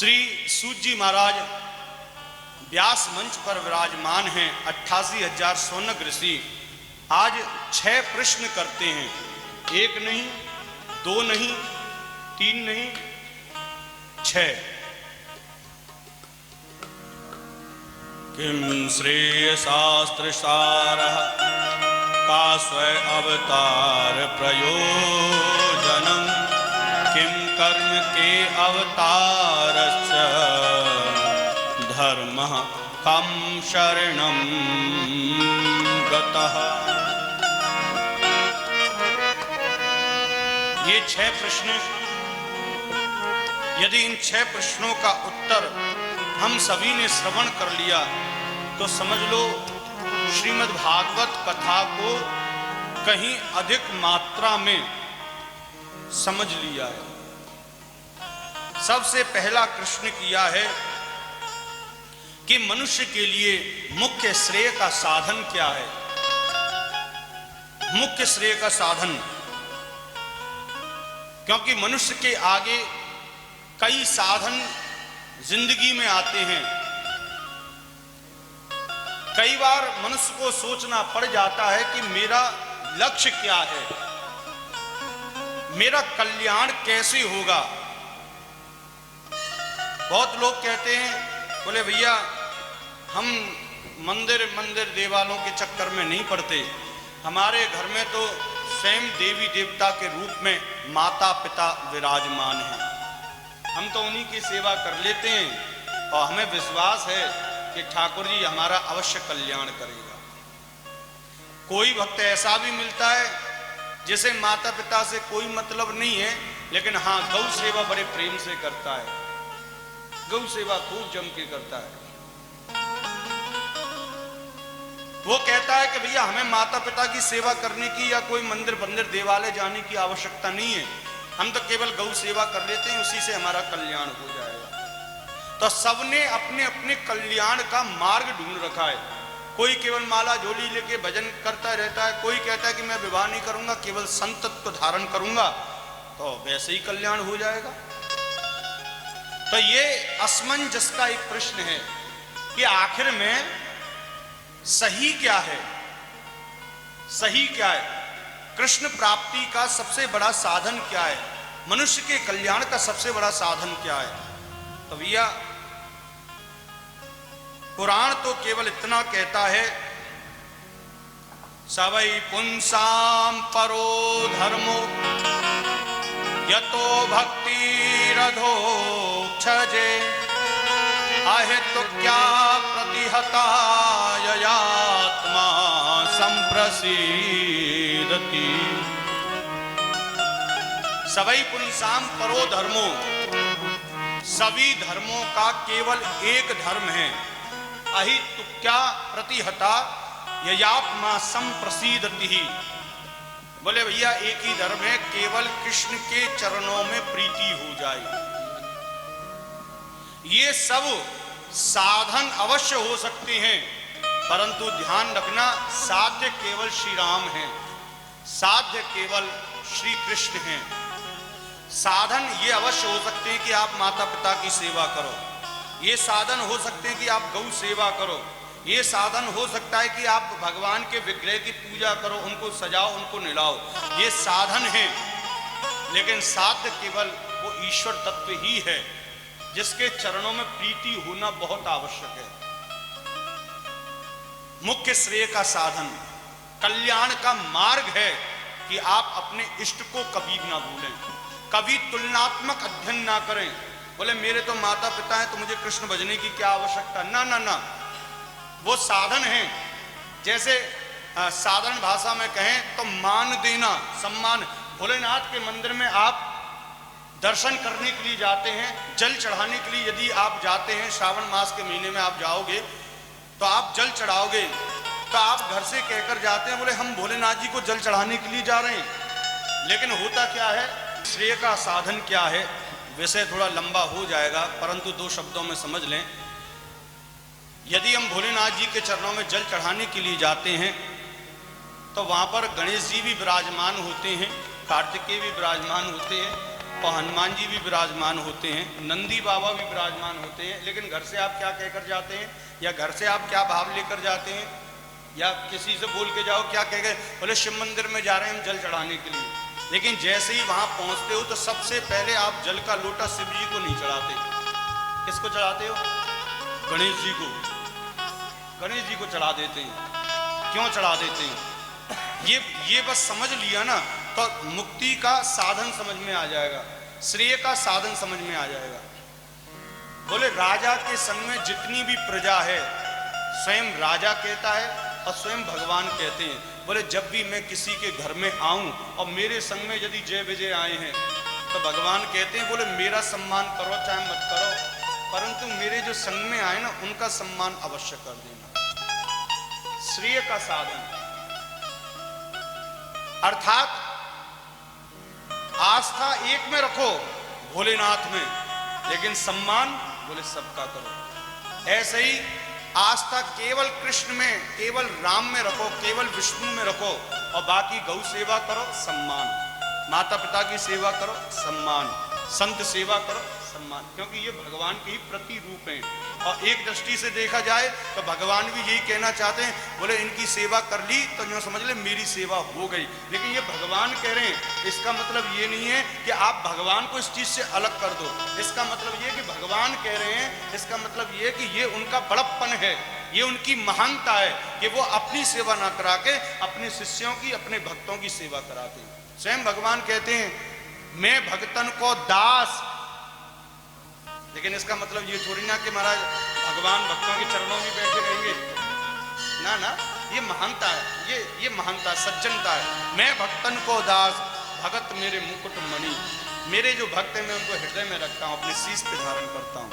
श्री सूत जी महाराज व्यास मंच पर विराजमान हैं। 88,000 सोनक ऋषि आज 6 प्रश्न करते हैं। 1 नहीं, 2 नहीं, 3 नहीं, 6। किम श्रेय शास्त्र सारः का स्वय अवतार प्रयोजनम् किम कर्म के अवतारस्य धर्मः कम शरणं गतः। ये 6 प्रश्न, यदि इन 6 प्रश्नों का उत्तर हम सभी ने श्रवण कर लिया तो समझ लो श्रीमद् भागवत कथा को कहीं अधिक मात्रा में समझ लिया है। सबसे पहला प्रश्न किया है कि मनुष्य के लिए मुख्य श्रेय का साधन क्या है। मुख्य श्रेय का साधन, क्योंकि मनुष्य के आगे कई साधन जिंदगी में आते हैं। कई बार मनुष्य को सोचना पड़ जाता है कि मेरा लक्ष्य क्या है, मेरा कल्याण कैसे होगा। बहुत लोग कहते हैं, बोले भैया हम मंदिर देवालों के चक्कर में नहीं पड़ते, हमारे घर में तो स्वयं देवी देवता के रूप में माता पिता विराजमान हैं, हम तो उन्हीं की सेवा कर लेते हैं और हमें विश्वास है कि ठाकुर जी हमारा अवश्य कल्याण करेगा। कोई भक्त ऐसा भी मिलता है जिसे माता पिता से कोई मतलब नहीं है, लेकिन हाँ गौ सेवा बड़े प्रेम से करता है, गौ सेवा खूब जम के करता है। वो कहता है कि भैया हमें माता पिता की सेवा करने की या कोई मंदिर देवालय जाने की आवश्यकता नहीं है, हम तो केवल गौ सेवा कर लेते हैं, उसी से हमारा कल्याण हो जाएगा। तो सबने अपने अपने कल्याण का मार्ग ढूंढ रखा है। कोई केवल माला झोली लेके भजन करता रहता है, कोई कहता है कि मैं विवाह नहीं करूंगा, केवल संतत्व धारण करूंगा तो वैसे ही कल्याण हो जाएगा। तो ये असमंजस का एक प्रश्न है कि आखिर में सही क्या है, सही क्या है, कृष्ण प्राप्ति का सबसे बड़ा साधन क्या है, मनुष्य के कल्याण का सबसे बड़ा साधन क्या है। तो भैया पुराण तो केवल इतना कहता है, सवै पुंसाम परो धर्मो यतो भक्तिरधो क्षजे अहेतुक्या प्रतिहता ययात्मा संप्रसीदति। सवै पुंसाम परो धर्मो, सभी धर्मों का केवल एक धर्म है, अहितुक्या प्रतिहता ययात्मा संप्रसीदति। बोले भैया एक ही धर्म है, केवल कृष्ण के चरणों में प्रीति हो जाए। ये सब साधन अवश्य हो सकते हैं, परंतु ध्यान रखना साध्य केवल श्री राम हैं, साध्य केवल श्री कृष्ण हैं। साधन ये अवश्य हो सकते हैं कि आप माता पिता की सेवा करो, ये साधन हो सकते हैं कि आप गौ सेवा करो, ये साधन हो सकता है कि आप भगवान के विग्रह की पूजा करो, उनको सजाओ, उनको निलाओ, ये साधन है। लेकिन साध्य केवल वो ईश्वर तत्व ही है जिसके चरणों में प्रीति होना बहुत आवश्यक है। मुख्य श्रेय का साधन, कल्याण का मार्ग है कि आप अपने इष्ट को कभी ना भूलें, कभी तुलनात्मक अध्ययन ना करें। बोले मेरे तो माता पिता हैं तो मुझे कृष्ण भजने की क्या आवश्यकता, ना ना ना, वो साधन है। जैसे साधारण भाषा में कहें तो मान देना, सम्मान। भोलेनाथ के मंदिर में आप दर्शन करने के लिए जाते हैं, जल चढ़ाने के लिए यदि आप जाते हैं, श्रावण मास के महीने में आप जाओगे तो आप जल चढ़ाओगे तो आप घर से कहकर जाते हैं, बोले हम भोलेनाथ जी को जल चढ़ाने के लिए जा रहे हैं। लेकिन होता क्या है, श्रेय का साधन क्या है, विषय थोड़ा लंबा हो जाएगा, परंतु 2 शब्दों में समझ लें। यदि हम भोलेनाथ जी के चरणों में जल चढ़ाने के लिए जाते हैं तो वहां पर गणेश जी भी विराजमान होते हैं, कार्तिकेय भी विराजमान होते हैं, और हनुमान जी भी विराजमान होते हैं, नंदी बाबा भी विराजमान होते हैं, लेकिन घर से आप क्या कहकर जाते हैं, या घर से आप क्या भाव लेकर जाते हैं, या किसी से बोल के जाओ क्या कह गए, बोले शिव मंदिर में जा रहे हैं हम जल चढ़ाने के लिए, लेकिन जैसे ही वहां पहुंचते हो तो सबसे पहले आप जल का लोटा शिव जी को नहीं चढ़ाते, किसको चढ़ाते हो, गणेश जी को, गणेश जी को चढ़ा देते हैं। क्यों चढ़ा देते हैं, ये बस समझ लिया ना तो मुक्ति का साधन समझ में आ जाएगा, श्रेय का साधन समझ में आ जाएगा। बोले राजा के संग में जितनी भी प्रजा है, स्वयं राजा कहता है और स्वयं भगवान कहते हैं, बोले जब भी मैं किसी के घर में आऊं और मेरे संग में यदि जय विजय आए हैं तो भगवान कहते हैं, बोले मेरा सम्मान करो चाहे मत करो, परंतु मेरे जो संग में आए ना उनका सम्मान अवश्य कर देना। श्रेय का साधन अर्थात आस्था एक में रखो भोलेनाथ में, लेकिन सम्मान बोले सबका करो। ऐसे ही आस्था केवल कृष्ण में, केवल राम में रखो, केवल विष्णु में रखो, और बाकी गौ सेवा करो सम्मान, माता पिता की सेवा करो सम्मान, संत सेवा करो सम्मान, क्योंकि ये भगवान के ही प्रतिरूप हैं। और एक दृष्टि से देखा जाए तो भगवान भी यही कहना चाहते हैं, बोले इनकी सेवा कर ली तो जो समझ ले मेरी सेवा हो गई, लेकिन ये भगवान कह रहे हैं, इसका मतलब ये नहीं है कि आप भगवान को इस चीज से अलग कर दो, इसका मतलब ये कि भगवान कह रहे हैं, इसका मतलब ये कि ये उनका बड़प्पन है, ये उनकी महानता है कि वो अपनी सेवा ना करा के अपने शिष्यों की, अपने भक्तों की सेवा कराते हैं। स्वयं भगवान कहते हैं मैं भक्तन को दास, लेकिन इसका मतलब ये थोड़ी ना कि महाराज भगवान भक्तों के चरणों में बैठे रहेंगे, ना ना, ये महानता है, ये महानता सज्जनता है। मैं भक्तन को दास, भगत मेरे मुकुट मणि, मेरे जो भक्त हैं मैं उनको हृदय में रखता हूँ, अपने शीश पे धारण करता हूँ।